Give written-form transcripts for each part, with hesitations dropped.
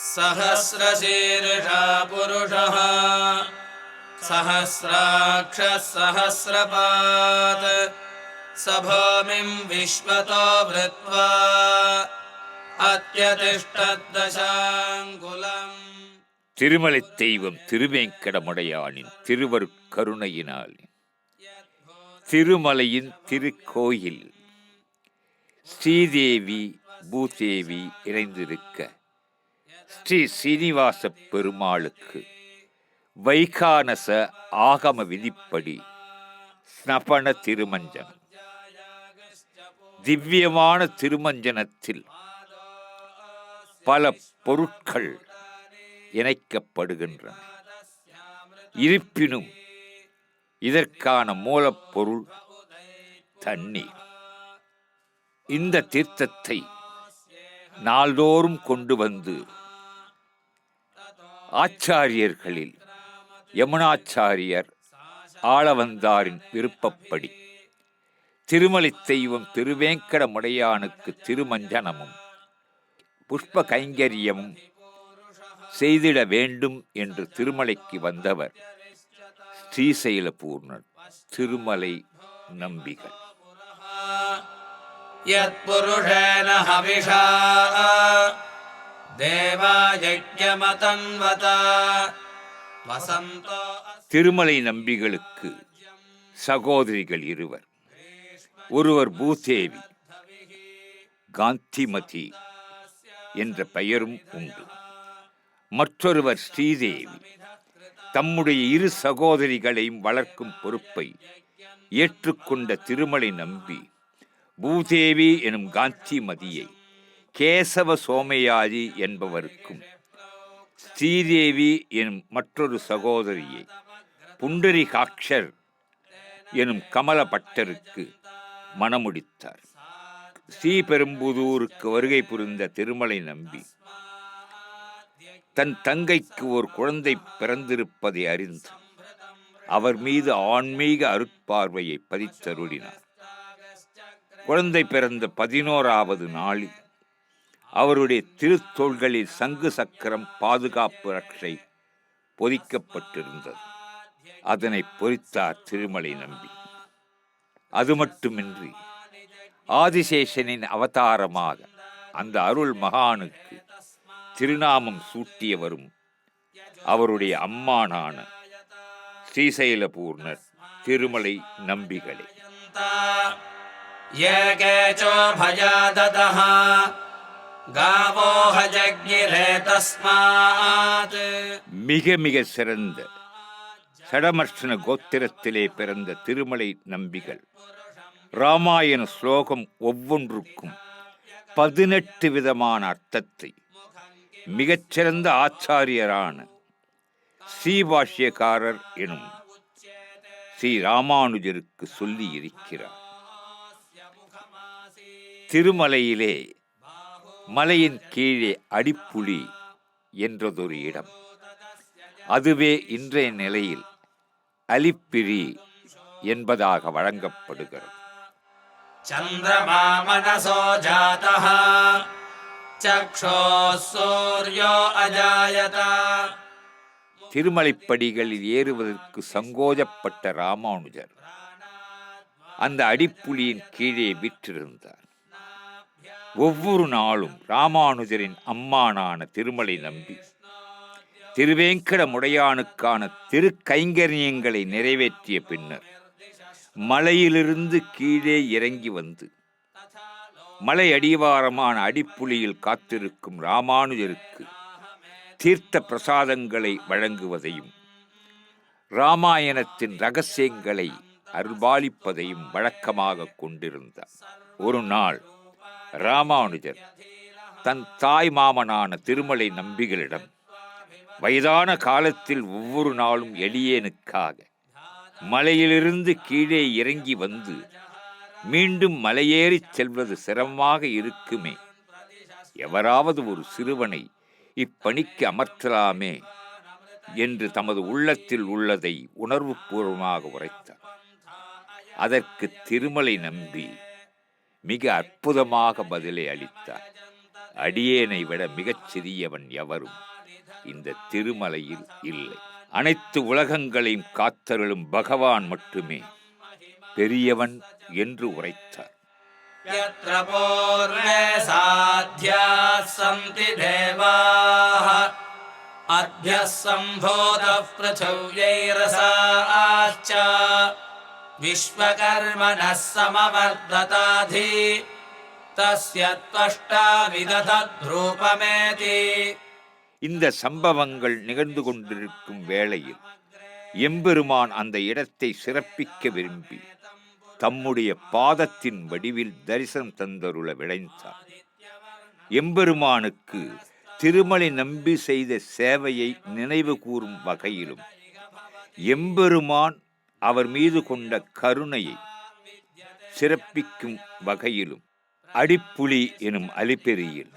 सहस्रशीर्षा पुरुषः सहस्राक्षः सहस्रपात् स भूमिं विश्वतो भृत्वा अत्यतिष्ठद्दशाङ्गुलम्. திருமலை தெய்வம் திருவேங்கடமுடையானின் திருவருட்கருணையினால் திருமலையின் திருக்கோயில் ஸ்ரீதேவி பூதேவி இணைந்திருக்க ஸ்ரீ சீனிவாச பெருமாளுக்கு வைகானச ஆகம விதிப்படி ஸ்நபன திருமஞ்சனம். திவ்யமான திருமஞ்சனத்தில் பல பொருட்கள் இணைக்கப்படுகின்றன. இருப்பினும் இதற்கான மூலப்பொருள் தண்ணீர். இந்த தீர்த்தத்தை நாள்தோறும் கொண்டு வந்து ஆச்சாரியர்களில் யமுனாச்சாரியர் ஆளவந்தாரின் விருப்பப்படி திருமலை தெய்வம் திருவேங்கடமுடையானுக்கு திருமஞ்சனமும் புஷ்ப கைங்கரியமும் செய்திட வேண்டும் என்று திருமலைக்கு வந்தவர் ஸ்ரீசைலபூர்ணர் திருமலை நம்பிகள். யத்புருஷேன ஹவிஷா தேவாயஜ்ஞமதன்வத வசந்தோ. திருமலை நம்பிகளுக்கு சகோதரிகள் இருவர். ஒருவர் பூதேவி, காந்திமதி என்ற பெயரும் உண்டு. மற்றொருவர் ஸ்ரீதேவி. தம்முடைய இரு சகோதரிகளையும் வளர்க்கும் பொறுப்பை ஏற்றுக்கொண்ட திருமலை நம்பி பூதேவி எனும் காந்திமதியை கேசவ சோமயாஜி என்பவருக்கும், ஸ்ரீதேவி எனும் மற்றொரு சகோதரியை புண்டரிகாட்சர் எனும் கமலபட்டருக்கு மணமுடித்தார். ஸ்ரீபெரும்புதூருக்கு வருகை புரிந்த திருமலை நம்பி தன் தங்கைக்கு ஒரு குழந்தை பிறந்திருப்பதை அறிந்து அவர் மீது ஆன்மீக அருட்பார்வையை பதித்தருளினார். குழந்தை பிறந்த 11வது நாளில் அவருடைய திருத்தோள்களில் சங்கு சக்கரம் பாதுகாப்பு ரட்சை பொதிக்கப்பட்டிருந்தது. அதனை பொறித்தார் திருமலை நம்பி. அது மட்டுமின்றி ஆதிசேஷனின் அவதாரமாக அந்த அருள் மகானுக்கு திருநாமம் சூட்டியவரும் அவருடைய அம்மானான ஸ்ரீசைலபூர்ணர் திருமலை நம்பிகளே. மிக மிக சிறந்த சடமர்ஷன கோத்திரத்திலே பிறந்த திருமலை நம்பிகள் இராமாயண ஸ்லோகம் ஒவ்வொன்றுக்கும் 18 விதமான அர்த்தத்தை மிகச்சிறந்த ஆச்சாரியரான ஸ்ரீபாஷ்யக்காரர் எனும் ஸ்ரீ ராமானுஜருக்கு சொல்லி இருக்கிறார். திருமலையிலே மலையின் கீழே அடிப்புலி என்றதொரு இடம். அதுவே இன்றைய நிலையில் அலிப்பிரி என்பதாக வழங்கப்படுகிறது. சந்திரமா மனசோ ஜாதஹ சக்ஷோः சூர்யோ அஜாயத. திருமலைப்படிகளில் ஏறுவதற்கு சங்கோஜப்பட்ட ராமானுஜர் அந்த அடிப்புலியின் கீழே விற்றிருந்தார். ஒவ்வொரு நாளும் ராமானுஜரின் அம்மானான திருமலை நம்பி திருவேங்கடமுடையானுக்கான திருக்கைங்கரியங்களை நிறைவேற்றிய பின்னர் மலையிலிருந்து கீழே இறங்கி வந்து மலை அடிவாரமான அடிப்புலியில் காத்திருக்கும் ராமானுஜருக்கு தீர்த்த பிரசாதங்களை வழங்குவதையும் இராமாயணத்தின் இரகசியங்களை அருள்பாலிப்பதையும் வழக்கமாக கொண்டிருந்தார். ஒரு நாள் ராமானுஜர் தன் தாய் மாமனான திருமலை நம்பிகளிடம் வயதான காலத்தில் ஒவ்வொரு நாளும் எளியேனுக்காக மலையிலிருந்து கீழே இறங்கி வந்து மீண்டும் மலையேறிச் செல்வது சிரமமாக இருக்குமே, எவராவது ஒரு சிறுவனை இப்பணிக்கு அமர்த்தலாமே என்று தமது உள்ளத்தில் உள்ளதை உணர்வுபூர்வமாக உரைத்தார். அதற்கு திருமலை நம்பி மிக அற்புதமாக பதிலை அளித்தார். அடியேனை விட மிகச் சிறியவன் எவரும் இந்த திருமலையில் இல்லை. அனைத்து உலகங்களையும் காத்தருளும் பகவான் மட்டுமே பெரியவன் என்று உரைத்தார். யத்ர பூர்ணே சாத்யாः சந்தி தேவாः அத்யः சம்போதः ப்ருதிவ்யைரசாச்ச விஸ்வகர்மணः சமவர்ததாதி தஸ்ய த்வஷ்டா விததத்ரூபமேதி. இந்த சம்பவங்கள் நிகழ்ந்து கொண்டிருக்கும் வேளையில் எம்பெருமான் அந்த இடத்தை சிறப்பிக்க விரும்பி தம்முடைய பாதத்தின் வடிவில் தரிசனம் தந்தருள விளைந்தார். எம்பெருமானுக்கு திருமலை நம்பி செய்த சேவையை நினைவு கூறும் வகையிலும் எம்பெருமான் அவர் மீது கொண்ட கருணையை சிறப்பிக்கும் வகையிலும் அடிப்புலி எனும் அலிபெரியில்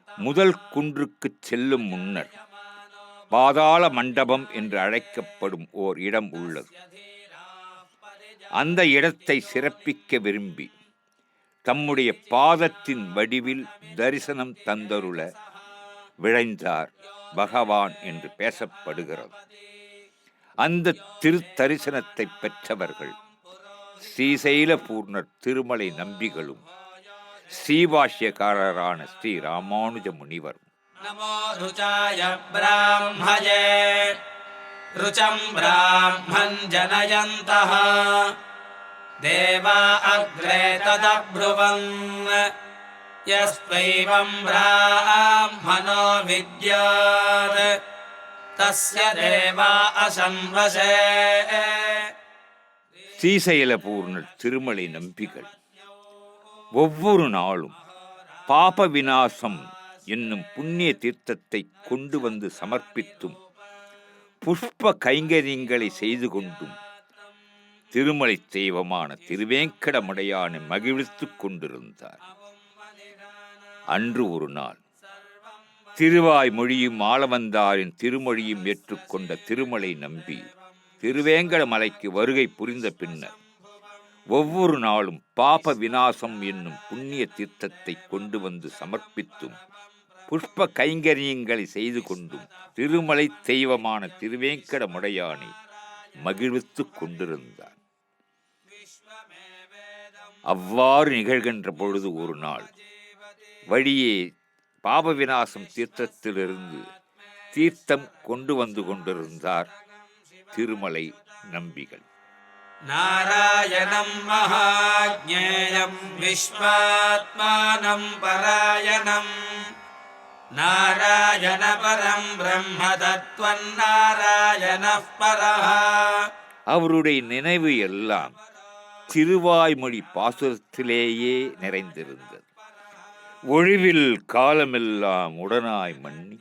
முதல் குன்றுக்கு செல்லும் முன்னர் பாதாள மண்டபம் என்று அழைக்கப்படும் ஓர் இடம் உள்ளது. அந்த இடத்தை சிறப்பிக்க விரும்பி தம்முடைய பாதத்தின் வடிவில் தரிசனம் தந்தருள விழைந்தார் பகவான் என்று பேசப்படுகிறது. அந்த திருத்தரிசனத்தை பெற்றவர்கள் ஸ்ரீசைல பூர்ணர் திருமலை நம்பிகளும் ஸ்ரீபாஷ்யக்காரரான ஸ்ரீ ராமானுஜ முனிவர். நமோ ருச்சாய பிராம்மயே ருச்சம் பிராம்மன் ஜனயந்தः தேவா அக்ரே ததப்ருவன் யஸ்வைவம் பிராம்மணோ வித்யாத் தஸ்ய தேவா அசம்வசே. ஸ்ரீசைல பூர்ணர் திருமலை நம்பிகள் ஒவ்வொரு நாளும் பாப விநாசம் என்னும் புண்ணிய தீர்த்தத்தை கொண்டு வந்து சமர்ப்பித்தும் புஷ்ப கைங்கரியங்களை செய்து கொண்டும் திருமலை தெய்வமான திருவேங்கடமுடையானை மகிழ்வித்துக் கொண்டிருந்தார். அன்று ஒரு நாள் திருவாய் மொழியும் ஆளவந்தாரின் திருமொழியும் ஏற்றுக்கொண்ட திருமலை நம்பி திருவேங்கட மலைக்கு வருகை புரிந்த பின்னர் ஒவ்வொரு நாளும் பாப விநாசம் என்னும் புண்ணிய தீர்த்தத்தை கொண்டு வந்து சமர்ப்பித்தும் புஷ்ப கைங்கரியங்களை செய்து கொண்டும் திருமலை தெய்வமான திருவேங்கடமுடையானை மகிழ்வித்துக் கொண்டிருந்தார். அவ்வாறு நிகழ்கின்ற பொழுது ஒரு நாள் வழியே பாப விநாசம் தீர்த்தத்திலிருந்து தீர்த்தம் கொண்டு வந்து கொண்டிருந்தார் திருமலை நம்பிகள். நாராயணம் மஹாஜ்ஞேயம் விஸ்வாத்மானம் பராயணம் நாராயண பரம் பிரம்ம தத்வன் நாராயணः பரஹ. அவருடைய நினைவு எல்லாம் திருவாய்மொழி பாசுரத்திலேயே நிறைந்திருந்தது. ஒழிவில் காலமெல்லாம் உடனாய் மன்னி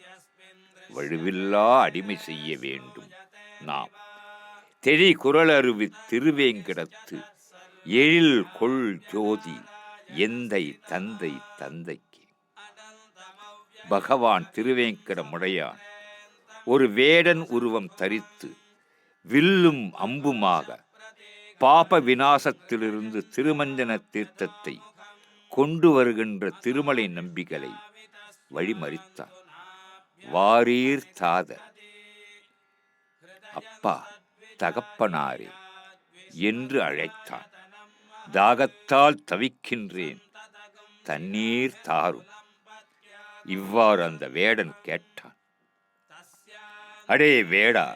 வழுவில்லா அடிமை செய்ய வேண்டும் நாம் தெரி குரலருவி திருவேங்கடத்து எழில் கொள் ஜோதி எந்தை தந்தை தந்தைக்கு. பகவான் திருவேங்கடமுடையான் ஒரு வேடன் உருவம் தரித்து வில்லும் அம்புமாக பாப விநாசத்திலிருந்து திருமஞ்சன தீர்த்தத்தை கொண்டு வருகின்ற திருமலை நம்பிகளை வழிமறித்தான். வாரீர் தாத, அப்பா தகப்பனாரே என்று அழைத்தான். தாகத்தால் தவிக்கின்றேன், தண்ணீர் தாரும். இவ்வாறு அந்த வேடன் கேட்டான். அடே வேடா,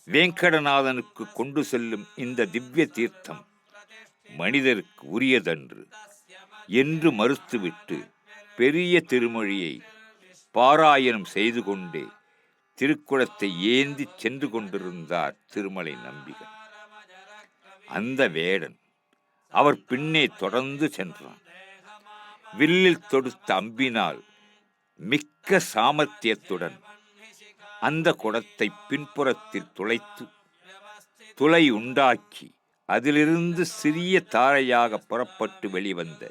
வேங்கடநாதனுக்கு கொண்டு செல்லும் இந்த திவ்ய தீர்த்தம் மனிதருக்கு உரியதன்று என்று மறுத்துவிட்டு பெரிய திருமொழியை பாராயணம் செய்து கொண்டே திருக்குளத்தை ஏந்தி சென்று கொண்டிருந்தார் திருமலை நம்பிகள். அந்த வேடன் அவர் பின்னே தொடர்ந்து சென்றான். வில்லில் தொடுத்த அம்பினால் மிக்க சாமர்த்தியத்துடன் அந்த குடத்தை பின்புறத்தில் துளைத்து துளை உண்டாக்கி அதிலிருந்து சிறிய தாரையாக புறப்பட்டு வெளிவந்த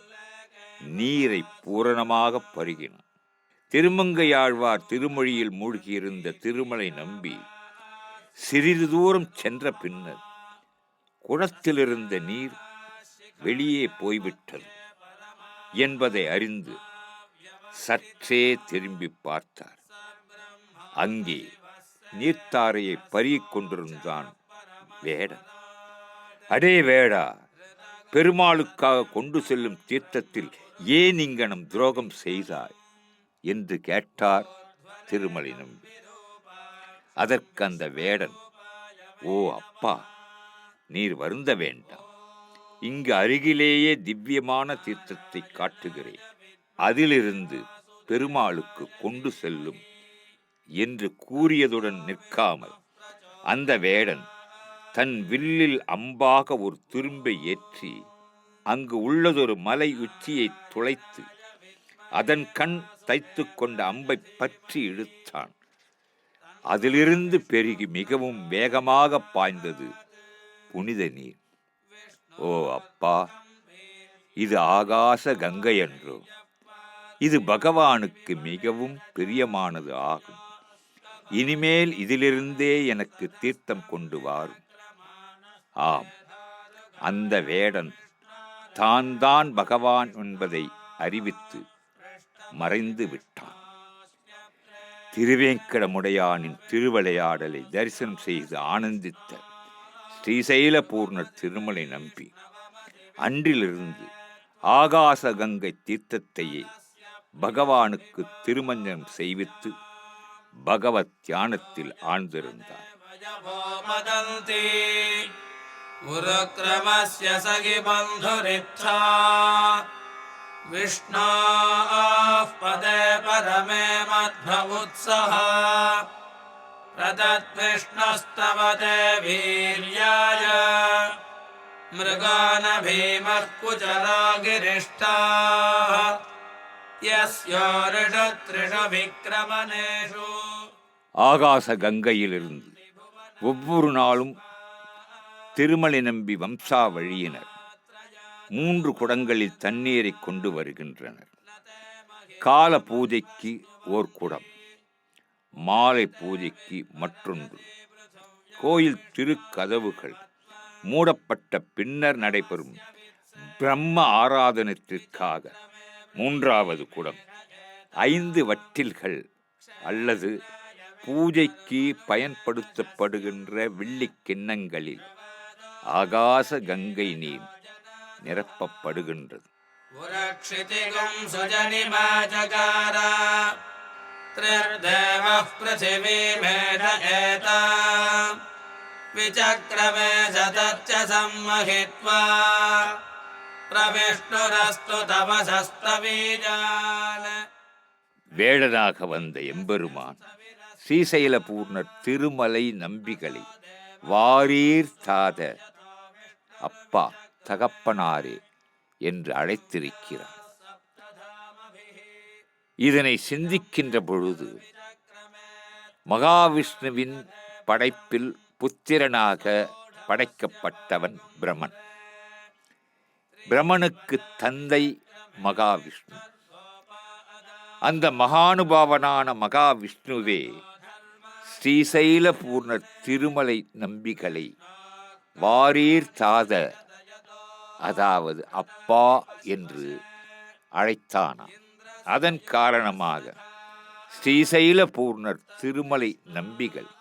நீரை பூரணமாக பருகினான். திருமங்கையாழ்வார் திருமொழியில் மூழ்கியிருந்த திருமலை நம்பி சிறிது தூரம் சென்ற பின்னர் குடத்திலிருந்த நீர் வெளியே போய்விட்டது என்பதை அறிந்து சற்றே திரும்பி பார்த்தார். அங்கே நீர்த்தாரையை பருகிக் கொண்டிருந்தான் வேடன். அடே வேடா, பெருமாளுக்காக கொண்டு செல்லும் தீர்த்தத்தில் ஏன் இங்கனம் துரோகம் செய்தாய் என்று கேட்டார் திருமலை நம்பி. அதற்கு அந்த வேடன், ஓ அப்பா, நீர் வருந்த வேண்டாம். இங்கு அருகிலேயே திவ்யமான தீர்த்தத்தை காட்டுகிறேன், அதிலிருந்து பெருமாளுக்கு கொண்டு செல்லும் என்று கூறியதுடன் நிற்காமல் அந்த வேடன் தன் வில்லில் அம்பாக ஒரு துரும்பை ஏற்றி அங்கு உள்ளதொரு மலை உச்சியை துளைத்து அதன் கண் தைத்து கொண்ட அம்பை பற்றி இழுத்தான். அதிலிருந்து பெருகி மிகவும் வேகமாக பாய்ந்தது புனித நீர். ஓ அப்பா, இது ஆகாச கங்கை என்றோ, இது பகவானுக்கு மிகவும் பிரியமானது ஆகும். இனிமேல் இதிலிருந்தே எனக்கு தீர்த்தம் கொண்டு வாரும். ஆம், அந்த வேடன் தான் பகவான் என்பதை அறிவித்து மறைந்து விட்டான். திருவேங்கடமுடையானின் திருவிளையாடலை தரிசனம் செய்து ஆனந்தித்த ஸ்ரீசைல பூர்ணர் திருமலை நம்பி அன்றிலிருந்து ஆகாச கங்கை தீர்த்தத்தையே பகவானுக்கு திருமஞ்சனம் செய்வித்து பகவத் தியானத்தில் ஆழ்ந்திருந்தார். உருக்ரமஸ்ய சகி பந்துரிச்சா விஷ்ணோः பதே பரமே மத்ப உத்ஸஹ பிரதத்விஷ்ணுஸ்தவதே வீர்யாய மிருகான பீமः குச்சரோ கிரிஷ்டாः யஸ்யோரிஷத்ரிஷு விக்ரமணேஷு. ஆகாச கங்கையிலிருந்து ஒவ்வொரு நாளும் திருமலை நம்பி வம்சாவழியினர் 3 குடங்களில் தண்ணீரை கொண்டு வருகின்றனர். கால பூஜைக்கு ஓர் குடம், மாலை பூஜைக்கு மற்றொன்று. கோயில் திருக்கதவுகள் மூடப்பட்ட பின்னர் நடைபெறும் பிரம்ம ஆராதனத்திற்காக 3வது குடம், 5 வட்டில்கள் அல்லது பூஜைக்கு பயன்படுத்தப்படுகின்ற வெள்ளிக் கிண்ணங்களில் ஆகாச கங்கை நீர் நிரப்பப்படுகின்றது. உரக்ஷிதிகும் சுஜனிமாஜகார த்ரிர்தேவः ப்ருதிவீமேஷ விசக்ரமே சதச்ச சம்மஹித்வா பிரவிஷ்ணுரஸ்து தவசஸ்தவீஜான. வேடனாக வந்த எம்பெருமான் ஸ்ரீசைல பூர்ணர் திருமலை நம்பிகளை வாரீர் தாத அப்பா, தகப்பனாரே என்று அழைத்திருக்கிறார். இதனை சிந்திக்கின்ற பொழுது மகாவிஷ்ணுவின் படைப்பில் புத்திரனாக படைக்கப்பட்டவன் பிரமன். பிரமனுக்கு தந்தை மகாவிஷ்ணு. அந்த மகானுபாவனான மகாவிஷ்ணுவே ஸ்ரீசைல பூர்ணர் திருமலை நம்பிகளை வாரீர் தாத, அதாவது அப்பா என்று அழைத்தானாம். அதன் காரணமாக ஸ்ரீசைல பூர்ணர் திருமலை நம்பிகள்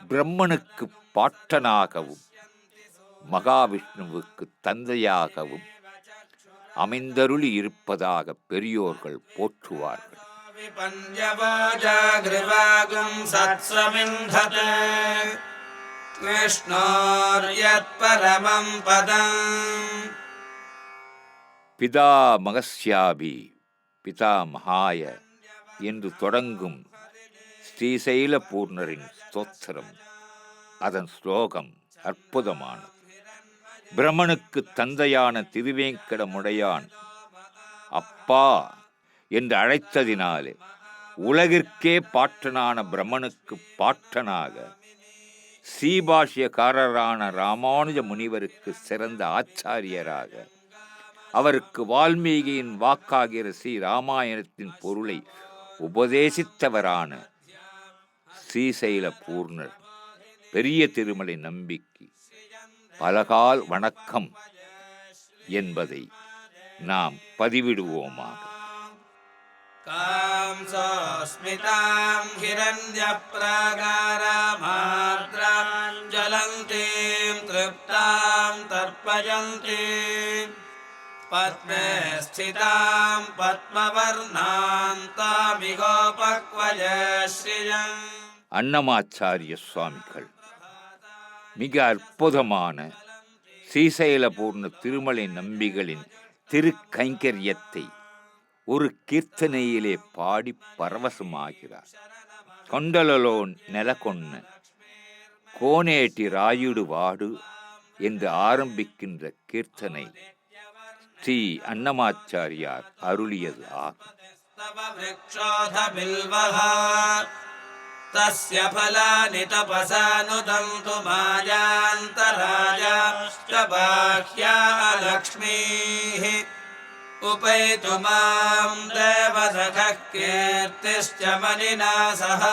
பிரம்மனுக்கு பாட்டனாகவும் மகாவிஷ்ணுவுக்கு தந்தையாகவும் அமைந்தருளி இருப்பதாக பெரியோர்கள் போற்றுவார்கள். பிதா மகஸ்யாபி பிதா மகாய என்று தொடங்கும் ஸ்ரீசைல பூர்ணரின் ஸ்தோத்திரம், அதன் ஸ்லோகம் அற்புதமானது. பிரம்மனுக்கு தந்தையான திருவேங்கடமுடையான் அப்பா என்று அழைத்ததினாலே உலகிற்கே பாட்டனான பிரம்மனுக்கு பாட்டனாக ஸ்ரீபாஷ்யக்காரரான ராமானுஜ முனிவருக்கு சிறந்த ஆச்சாரியராக, அவருக்கு வால்மீகியின் வாக்காகிற ஸ்ரீ ராமாயணத்தின் பொருளை உபதேசித்தவரான ஸ்ரீசைல பூர்ணர் பெரிய திருமலை நம்பிக்கு பலகால் வணக்கம் என்பதை நாம் பதிவிடுவோமாக. कांसोऽस्मितां हिरण्यप्रागारामार्द्रां ज्वलन्तीं तृप्तां तर्पयन्तीं पद्मे स्थितां पद्मवर्णान्तामिगोपक्वयश्रियम्. அன்னமாச்சாரிய சுவாமிகள் மிக அற்புதமான ஸ்ரீசைலபூர்ண திருமலை நம்பிகளின் திருக்கைங்கரியத்தை ஒரு கீர்த்தனையிலே பாடி பரவசமாகிறார். கொண்டலலோ நெலகொன்ன கோனேட்டி ராயுடு வாடு என்று ஆரம்பிக்கின்ற கீர்த்தனை ஸ்ரீ அன்னமாச்சாரியார் அருளியது ஆகும். तस्य फलानि तपसानुदन्तु मायान्तराजाश्च बाह्या लक्ष्मीः उपैतु मां देवसखः कीर्तिश्च मनिना सह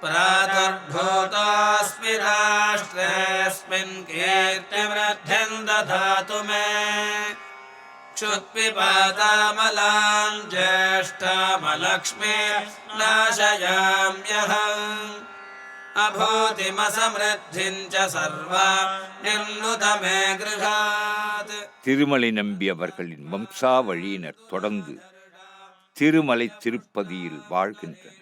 प्रातर्भूतोऽस्मि राष्ट्रेऽस्मिन् कीर्तिवृद्धिं दधातु मे क्षुत्पिपातामलां ज्येष्ठामलक्ष्मी नाशयाम्यहम् अभूतिमसमृद्धिं च सर्वा निर्नुत मे गृहात्. திருமலை நம்பி அவர்களின் வம்சாவழியினர் தொடர்ந்து திருமலை திருப்பதியில் வாழ்கின்றனர்.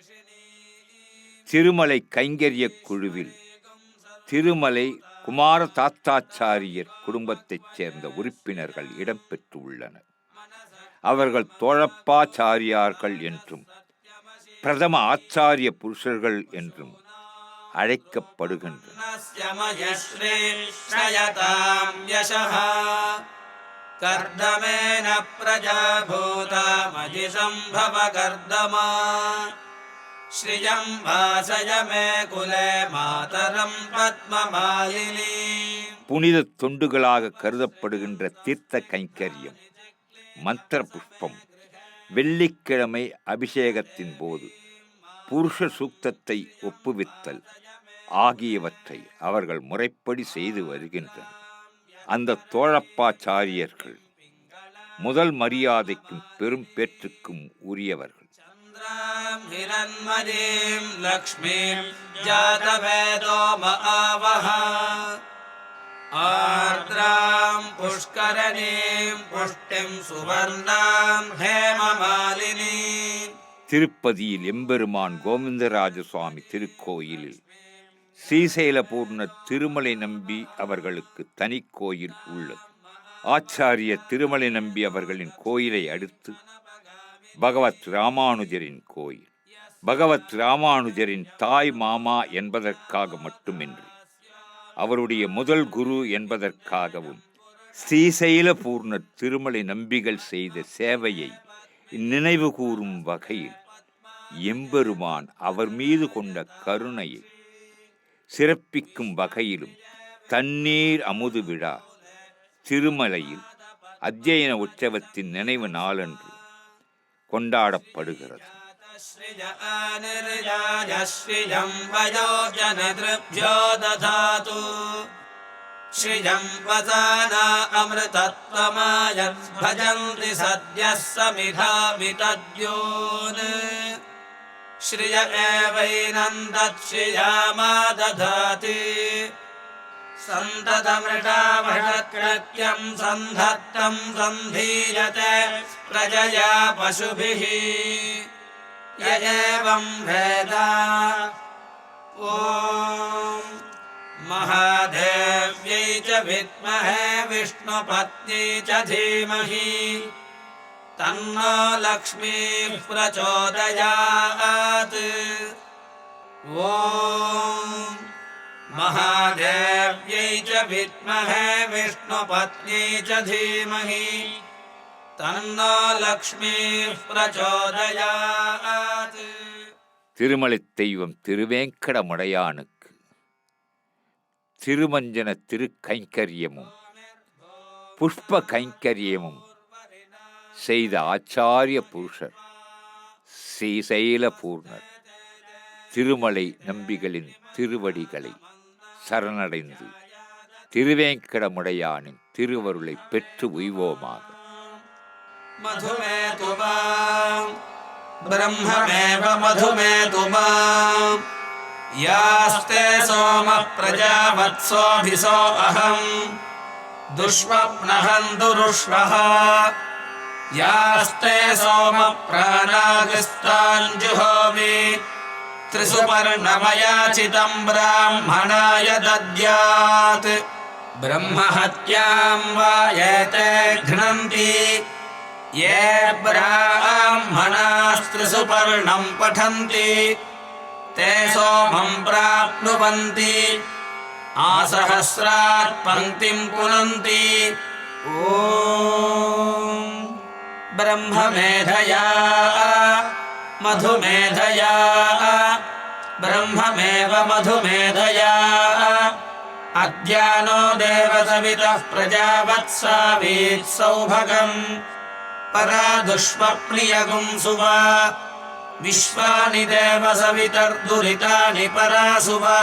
திருமலை கைங்கரிய குழுவில் திருமலை குமார தாத்தாச்சாரியர் குடும்பத்தைச் சேர்ந்த உறுப்பினர்கள் இடம்பெற்றுள்ளனர். அவர்கள் தோழப்பாச்சாரியார்கள் என்றும் பிரதம ஆச்சாரிய புருஷர்கள் என்றும் அழைக்கப்படுகின்றனர். கர்தமேன பிரஜாபூதா மஜிசம்பவ கர்தமா ஸ்ரியம் வாசய மே குலே மாதரம் பத்மமாலினி. புனித தொண்டுகளாக கருதப்படுகின்ற தீர்த்த கைங்கரியம், மந்திர புஷ்பம், வெள்ளிக்கிழமை அபிஷேகத்தின் போது புருஷ சூக்தத்தை ஒப்புவித்தல் ஆகியவற்றை அவர்கள் முறைப்படி செய்து வருகின்றனர். அந்த தோழப்பாச்சாரியர்கள் முதல் மரியாதைக்கும் பெரும் பேற்றுக்கும் உரியவர்கள். हिरण्मयीं लक्ष्मीं जातवेदो महावः आर्द्रां पुष्करणीं पुष्टिं सुवर्णां हेममालिनीं. திருப்பதியில் எம்பெருமான் கோவிந்தராஜ சுவாமி திருக்கோயிலில் ஸ்ரீசைலபூர்ண திருமலை நம்பி அவர்களுக்கு தனி கோயில் உள்ளது. ஆச்சாரிய திருமலை நம்பி அவர்களின் கோயிலை அடுத்து பகவத் ராமானுஜரின் கோயில். பகவத் ராமானுஜரின் தாய் மாமா என்பதற்காக மட்டுமின்றி அவருடைய முதல் குரு என்பதற்காகவும் ஸ்ரீசைலபூர்ண திருமலை நம்பிகள் செய்த சேவையை நினைவு கூறும் வகையில் எம்பெருமான் அவர் மீது கொண்ட கருணையை சிறப்பிக்கும் வகையிலும் தண்ணீர் அமுது விழா திருமலையில் அத்தியன உற்சவத்தின் நினைவு நாளன்று கொண்டாடப்படுகிறது. श्रियं वसाना अमृतत्वमायत् भजन्ति सद्यः समिधामितद्योन्. श्रिय एवैनन्दत् श्रियामा दधाति सन्ततमृषावषत्कृत्यं सन्धत्तं सन्धीयते प्रजया पशुभिः य एवं वेद. ॐ महादेव्यै च विद्महे विष्णुपत्नी च धीमहि तन्नो लक्ष्मीः प्रचोदयात्. ॐ महादेव्यै च विद्महे विष्णुपत्नी च धीमहि तन्नो लक्ष्मीः प्रचोदयात्. திருமலை தெய்வம் திருவேங்கடமுடையானுக்கு திருமஞ்சன திருக்கைங்கரியமும் புஷ்ப கைங்கரியமும் செய்த ஆச்சாரிய புருஷர் ஸ்ரீசைலபூர்ணர் திருமலை நம்பிகளின் திருவடிகளை சரணடைந்து திருவேங்கடமுடையானின் திருவருளை பெற்று உய்வோமாக. மதுமே துவாம் ब्रह्ममेव मधुमेतुमा यास्ते सोमः प्रजावत्सोऽभिसो अहम् दुष्वप्नहन्तुरुष्वः यास्ते सोमः प्राणागस्ताञ्जुहोमि त्रिसुपर्णमयाचितम् ब्राह्मणाय दद्यात् ब्रह्महत्याम् वा एते घ्नन्ति ये ब्राह्मणास्त्रिसुपर्णम् पठन्ति ते सोमम् प्राप्नुवन्ति आसहस्रात् पङ्क्तिम् पुनन्ति ॐ ब्रह्ममेधया मधुमेधया ब्रह्ममेव मधुमेधया अद्यानो देवसवितः प्रजावत्सावीत् सौभगम् परा दुष्वप्नियगुंसुवा विश्वानि देवसवितर्दुरितानि परासुवा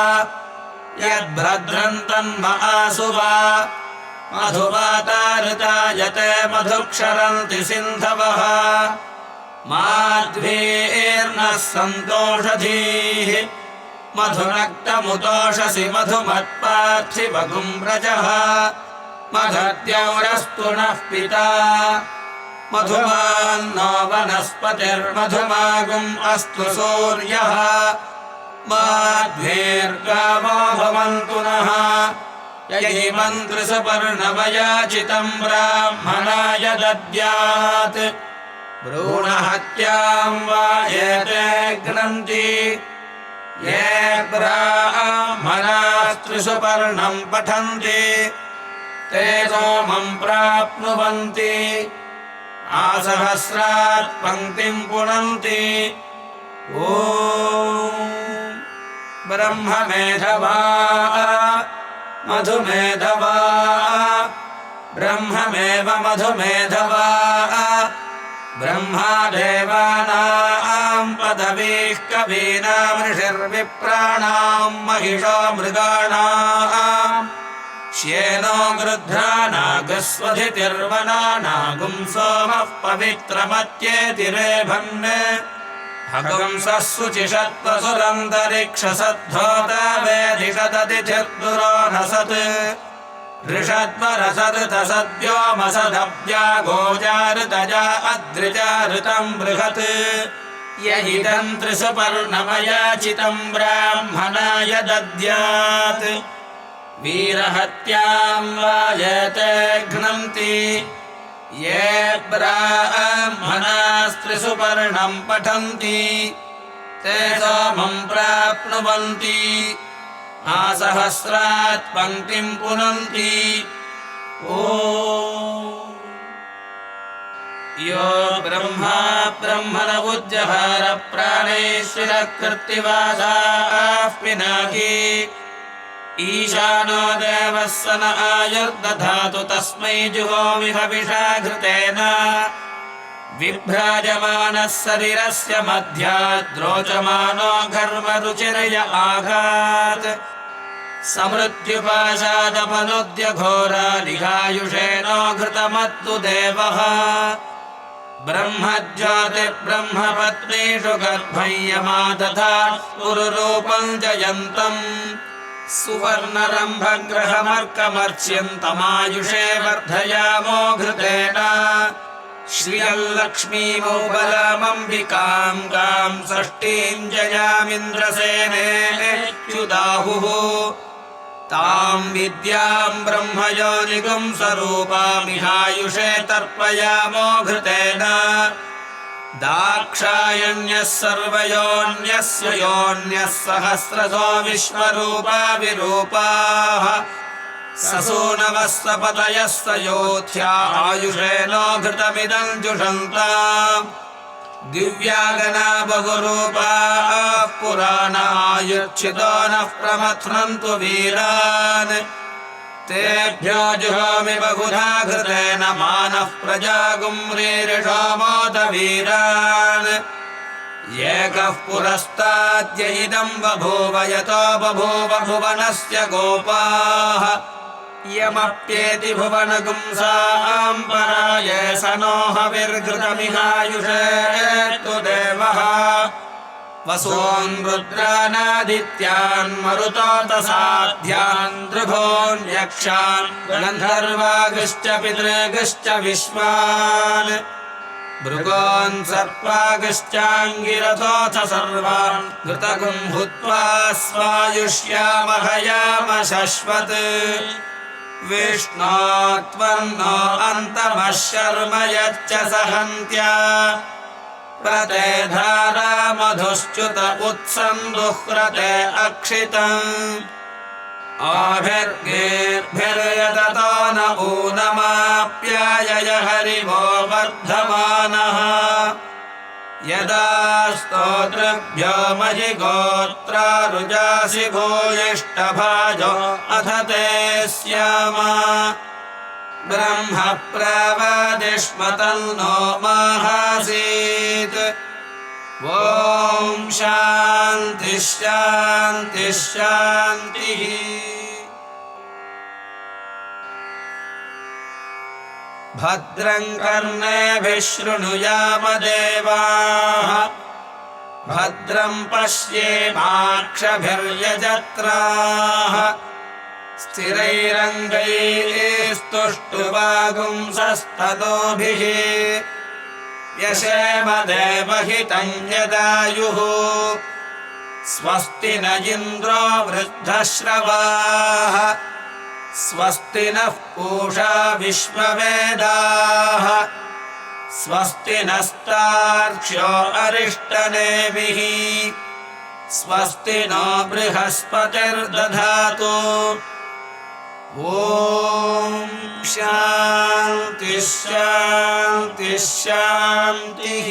यद्भद्रन्तन्महासुवा मधुवाताऋतायते मधुक्षरन्ति सिन्धवः माध्वीर्नः सन्तोषधीः मधुनक्तमुतोषसि मधुमत्पार्थिवगुं व्रजः मधुद्यौरस्तु नः पिता मधुमान्नो वनस्पतिर्मधुमागुम् अस्तु सूर्यः माध्वीर्गावो भवन्तु नः ययिमन्त्रिसुपर्णमयाचितम् ब्राह्मणाय दद्यात् भ्रूणहत्याम् वा एते घ्नन्ति ये ब्राह्मणास्त्रिसुपर्णम् पठन्ति ते सोमम् प्राप्नुवन्ति आसहस्रात् पङ्क्तिम् पुनन्ति ॐ ब्रह्ममेधवा मधुमेधवा ब्रह्ममेव मधुमेधवा ब्रह्मा देवानाम् पदवीः कवीनाम् ऋषिर्विप्राणाम् महिषो मृगाणाम् श्येनो गृध्रानागस्वधितिर्वनानागुम् सोमः पवित्रमत्येतिरेभन् हगुंसः शुचिषत्वसुरन्तरिक्षसद्धोता वेदिषदतिथिर्दुरो नसत् ऋषद्वरसदृतसद्व्योमसदव्या गोजाऋतजा अद्रिजाऋतम् बृहत् ययिदम् त्रिसुपर्णमयाचितम् ब्राह्मणाय दद्यात् वीरहत्याम् वा एते घ्नन्ति ये ब्राह्मणास्त्रिसुपर्णम् पठन्ति ते सोमम् प्राप्नुवन्ति आसहस्रात् पङ्क्तिम् पुनन्ति ॐ यो ब्रह्मा ब्रह्मण उज्जहार प्राणेश्वरः कृत्तिवासाः पिनाकी ईशानो देवः स न आयुर्दधातु तस्मै जुहोमि हविषा घृतेन विभ्राजमानः शरीरस्य मध्याद्रोचमानो घर्मरुचिरय आघात् समृत्युपाशादपनुद्य घोरालिहायुषेणो घृतमत्तु देवः ब्रह्मज्योतिर्ब्रह्मपत्नीषु गर्भय्यमादधा पुरुरूपम् जयन्तम् सुवर्णरम्भग्रहमर्कमर्च्यन्तमायुषे वर्धयामो घृतेन श्रियल्लक्ष्मीमौबलामम्बिकाम् काम् षष्ठीम् जयामिन्द्रसेनेत्युदाहुः ताम् विद्याम् ब्रह्मयोनिगुम् स्वरूपामिहायुषे तर्पयामो घृतेन दाक्षायण्यः सर्वयोन्यस्य योन्यः सहस्रशो विश्वरूपा विरूपाः ससूनवस्वपतयस्य योध्या आयुषेनो घृतमिदम् जुषन्ताम् दिव्यागना बहुरूपाः पुराणायुर्च्छितो नः प्रमथ्नन्तु वीरान् तेभ्यो जुहोमि बहुधा घृतेन मानः प्रजागुम्रीरिषो मोद वीरान् एकः पुरस्ताद्य इदम् बभूव यतो बभूव भुवनस्य गोपाः यमप्येति भुवनगुंसाम् पराये स नो हविर्घृतमिहायुषे तु देवः वसून् रुद्रानादित्यान् मरुतोतसाध्यान् दृभोन् यक्षान् गन्धर्वागश्च पितृगश्च विश्वान् भृगोन् सर्पागश्चाङ्गिरथोऽथ सर्वान् घृतगुं भूत्वा स्वायुष्यामहयाम शश्वत् विष्णोत्वन्नो अन्तमः शर्म यच्च सहन्त्या प्रते धारा मधुश्च्युत उत्सन्दुह्रते अक्षितम् आभिर्गेर्भिर्यततो न ऊनमाप्यायय हरिवो वर्धमानः यदा स्तोतृभ्यो मयि गोत्रा रुजासि भूयिष्ठभाजो अथ ते स्याम ब्रह्म प्रवदिष्मतन्नो माहासीत् ॐ शान्तिः शान्तिः शान्तिः। भद्रं कर्णेभिः शृणुयाम देवाः भद्रं पश्येमाक्षभिर्यजत्राः स्थिरैरङ्गैस्तुष्टुवागुंसस्ततोभिः यशेम देवहितं यदायुः स्वस्ति न इन्द्रो वृद्धश्रवाः स्वस्ति नः पूषा विश्ववेदाः स्वस्ति नस्तार्क्ष्यो अरिष्टनेमिः स्वस्ति नो बृहस्पतिर्दधातु ॐ शान्तिः शान्तिः शान्तिः।